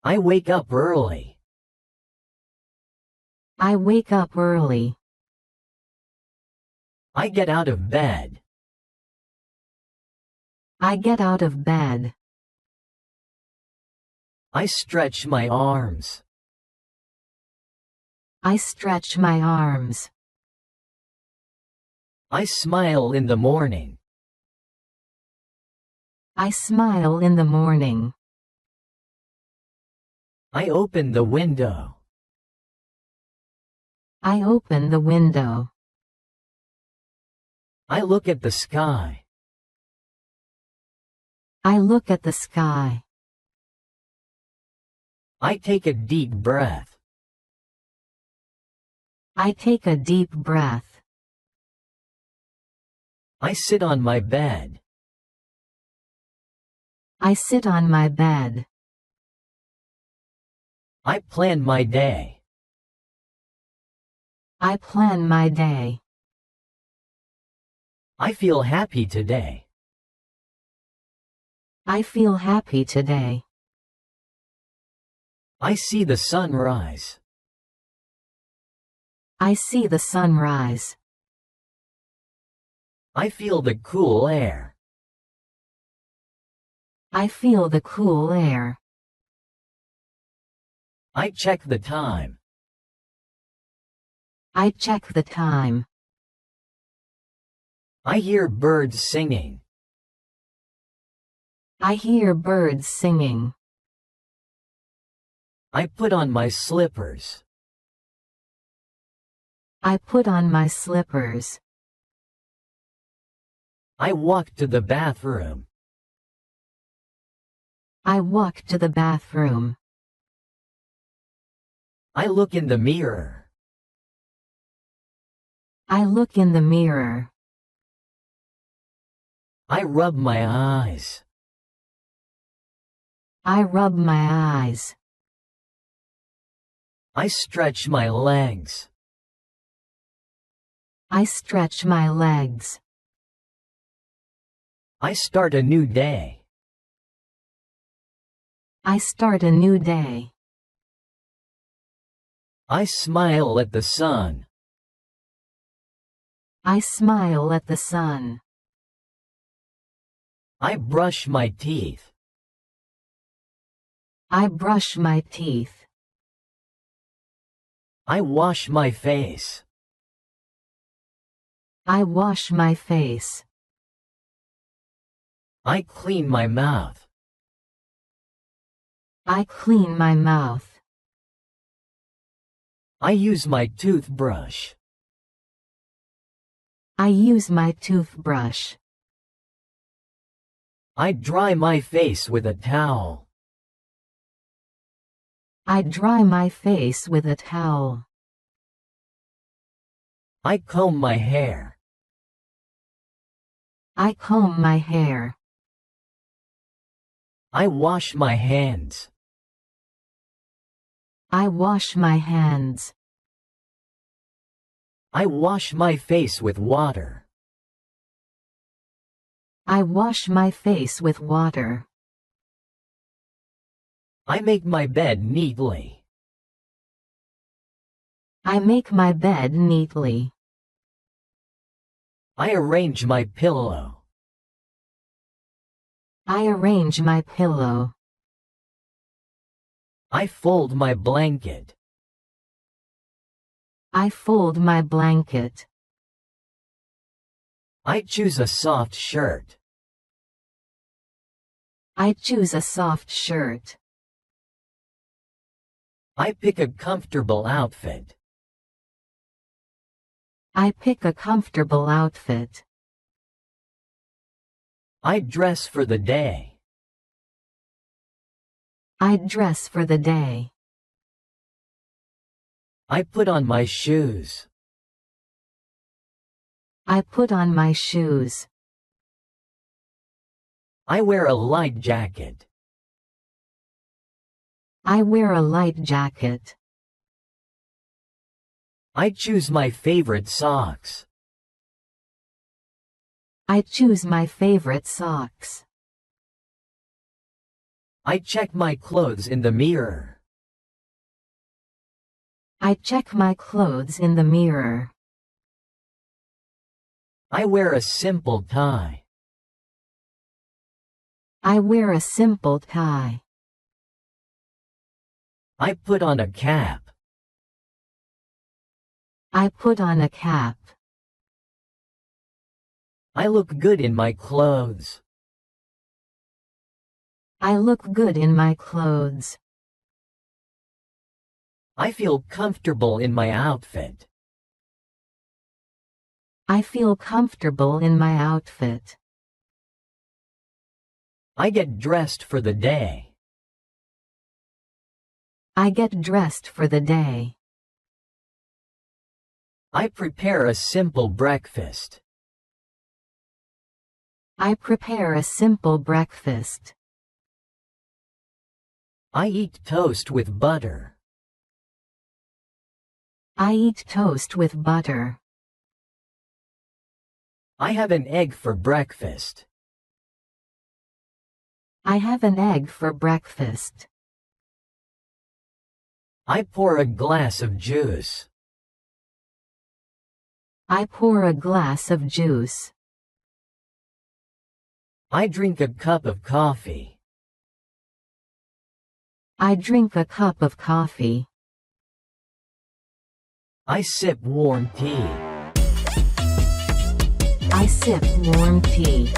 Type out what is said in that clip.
I wake up early. I wake up early. I get out of bed. I get out of bed. I stretch my arms. I stretch my arms. I smile in the morning. I smile in the morning. I open the window. I open the window. I look at the sky. I look at the sky. I take a deep breath. I take a deep breath. I sit on my bed. I sit on my bed. I plan my day. I plan my day. I feel happy today. I feel happy today. I see the sunrise. I see the sunrise. I feel the cool air. I feel the cool air. I check the time. I check the time. I hear birds singing. I hear birds singing. I put on my slippers. I put on my slippers. I walk to the bathroom. I walk to the bathroom. I look in the mirror. I look in the mirror. I rub my eyes. I rub my eyes. I stretch my legs. I stretch my legs. I start a new day. I start a new day. I smile at the sun. I smile at the sun. I brush my teeth. I brush my teeth. I wash my face. I wash my face. I clean my mouth. I clean my mouth. I use my toothbrush. I use my toothbrush. I dry my face with a towel. I dry my face with a towel. I comb my hair. I comb my hair. I wash my hands. I wash my hands. I wash my face with water. I wash my face with water. I make my bed neatly. I make my bed neatly. I arrange my pillow. I arrange my pillow. I fold my blanket. I fold my blanket. I choose a soft shirt. I choose a soft shirt. I pick a comfortable outfit. I pick a comfortable outfit. I dress for the day. I dress for the day. I put on my shoes. I put on my shoes. I wear a light jacket. I wear a light jacket. I choose my favorite socks. I choose my favorite socks. I check my clothes in the mirror. I check my clothes in the mirror. I wear a simple tie. I wear a simple tie. I put on a cap. I put on a cap. I look good in my clothes. I look good in my clothes. I feel comfortable in my outfit. I feel comfortable in my outfit. I get dressed for the day. I get dressed for the day. I prepare a simple breakfast. I prepare a simple breakfast. I eat toast with butter. I eat toast with butter. I have an egg for breakfast. I have an egg for breakfast. I pour a glass of juice. I pour a glass of juice. I drink a cup of coffee. I drink a cup of coffee. I sip warm tea. I sip warm tea.